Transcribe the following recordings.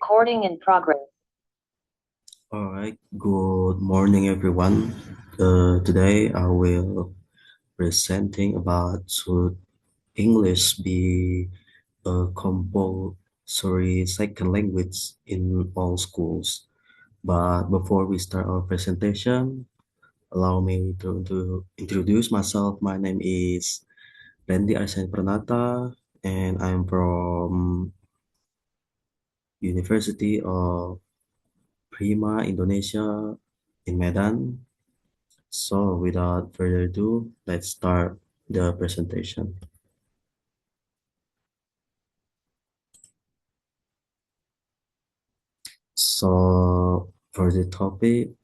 Recording in progress. All right, good morning, everyone. Today I will presenting about should English be a compulsory second language in all schools. But before we start our presentation, allow me to introduce myself. My name is Randy Arsen Pranata, and I'm from University of Prima, Indonesia, in Medan. So without further ado, let's start the presentation. So for the topic,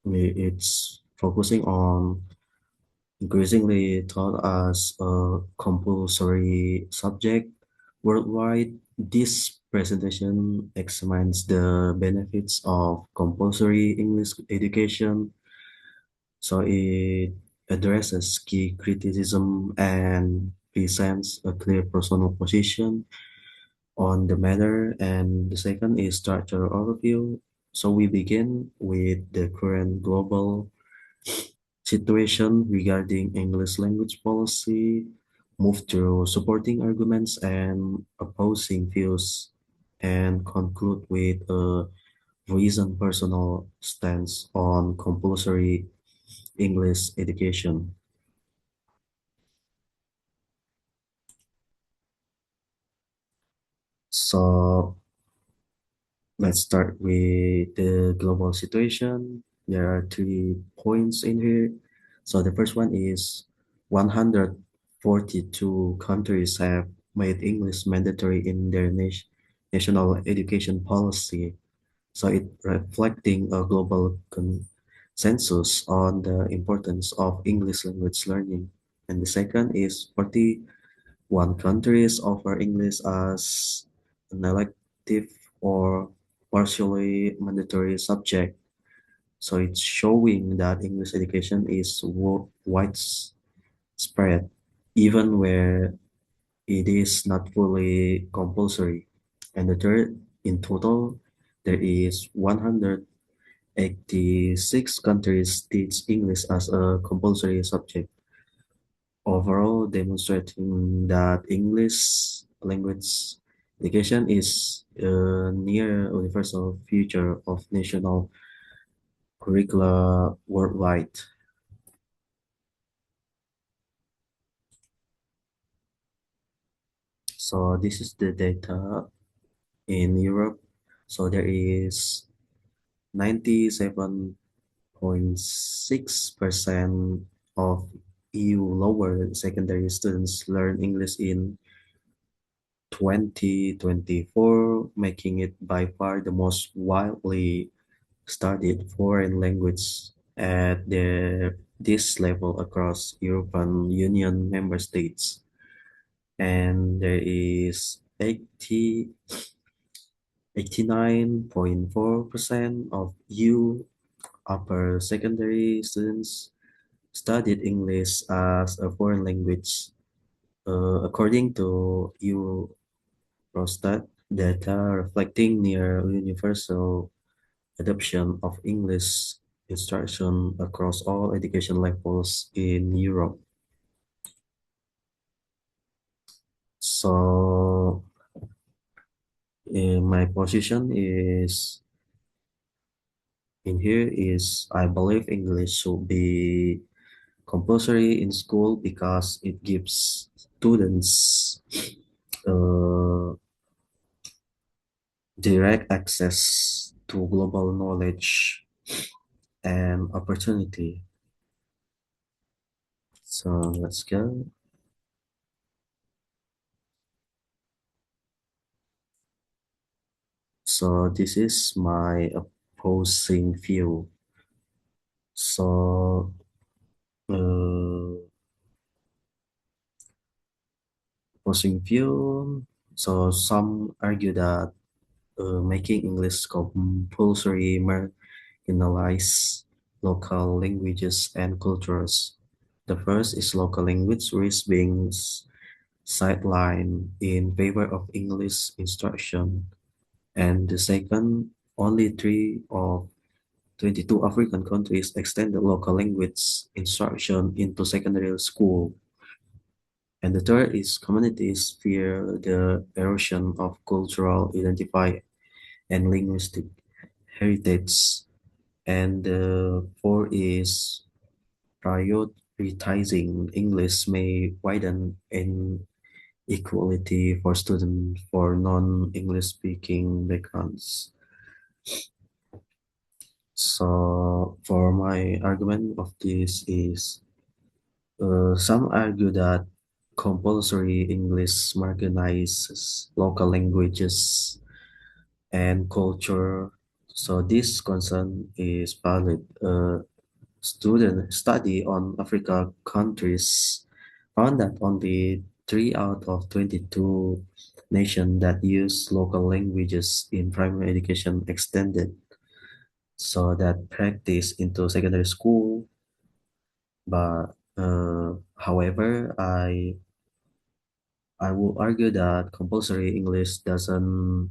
it's focusing on increasingly taught as a compulsory subject worldwide. This presentation examines the benefits of compulsory English education. So it addresses key criticism and presents a clear personal position on the matter. And the second is structural overview. So we begin with the current global situation regarding English language policy, move through supporting arguments and opposing views, and conclude with a recent personal stance on compulsory English education. So let's start with the global situation. There are 3 points in here. So the first one is 142 countries have made English mandatory in their national education policy. So it reflecting a global consensus on the importance of English language learning. And the second is 41 countries offer English as an elective or partially mandatory subject. So it's showing that English education is widespread, even where it is not fully compulsory. And the third, in total, there is 186 countries teach English as a compulsory subject, overall demonstrating that English language education is a near universal future of national curricula worldwide. So this is the data in Europe. So there is 97.6% of EU lower secondary students learn English in 2024, making it by far the most widely studied foreign language at this level across European Union member states. And there is 89.4% of EU upper secondary students studied English as a foreign language. According to Eurostat data reflecting near universal adoption of English instruction across all education levels in Europe. So, my position is in here is I believe English should be compulsory in school because it gives students uh, direct access to global knowledge and opportunity. So let's go. So this is my opposing view. So opposing view. So some argue that making English compulsory marginalize local languages and cultures. The first is local language risk being sidelined in favor of English instruction. And the second, only 3 of 22 African countries extended local language instruction into secondary school. And the third is communities fear the erosion of cultural identity and linguistic heritage. And the fourth is prioritizing English may widen inequality for students for non-English speaking backgrounds. So for my argument of this is some argue that compulsory English marginalizes local languages and culture. So this concern is valid. Student study on Africa countries found that only 3 out of 22 nations that use local languages in primary education extended so that practice into secondary school. But however, I will argue that compulsory English doesn't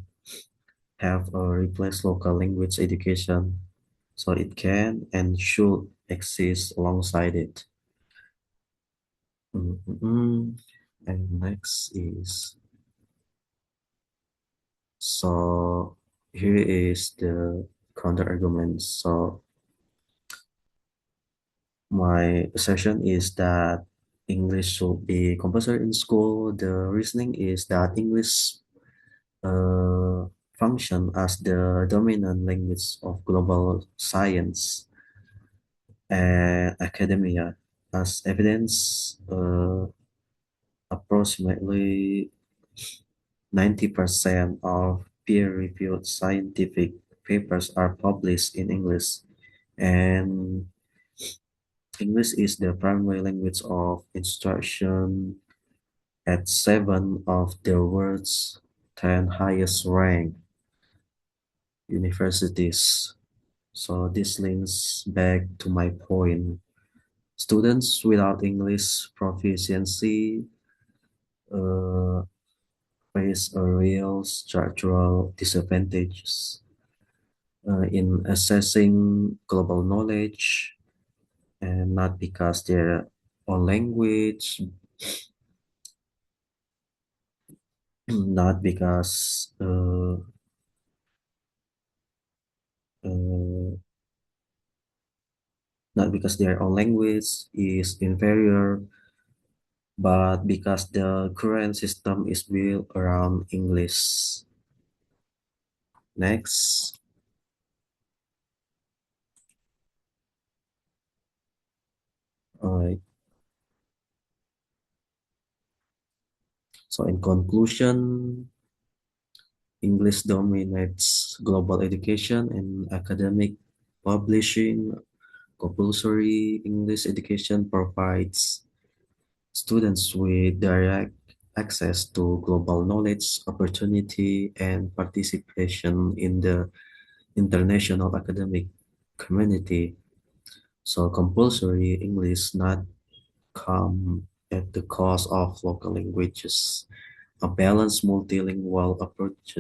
have a replace local language education, so it can and should exist alongside it. Mm. And next is, so here is the counter argument. So my assertion is that English should be compulsory in school. The reasoning is that English uh, function as the dominant language of global science and academia, as evidence approximately 90% of peer-reviewed scientific papers are published in English, and English is the primary language of instruction at 7 of the world's 10 highest ranked universities. So this links back to my point. Students without English proficiency uh, face a real structural disadvantages in assessing global knowledge, and not because their own language, not because uh, not because their own language is inferior, but because the current system is built around English. Next, alright. So in conclusion, English dominates global education and academic publishing. Compulsory English education provides students with direct access to global knowledge, opportunity, and participation in the international academic community. So compulsory English not come at the cost of local languages. A balanced multilingual approach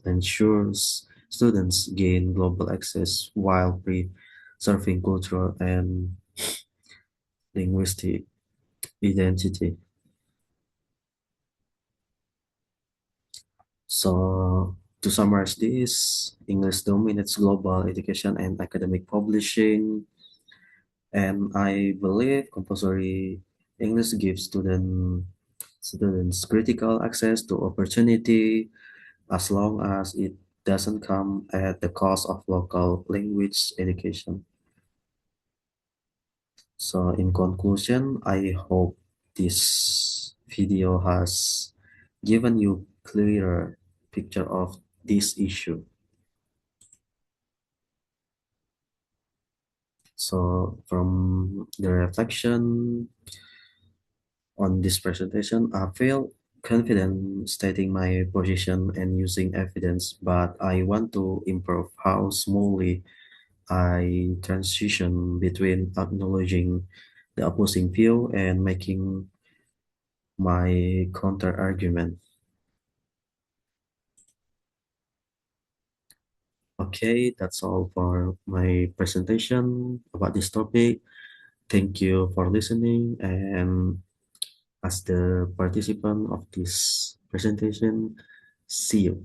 ensures students gain global access while preserving cultural and linguistic identity. So, to summarize this, English dominates global education and academic publishing, and I believe compulsory English gives students critical access to opportunity as long as it doesn't come at the cost of local language education. So in conclusion, I hope this video has given you clearer picture of this issue. So from the reflection on this presentation, I feel confident stating my position and using evidence, but I want to improve how smoothly I transition between acknowledging the opposing view and making my counter argument. Okay, that's all for my presentation about this topic. Thank you for listening. And as the participant of this presentation, see you.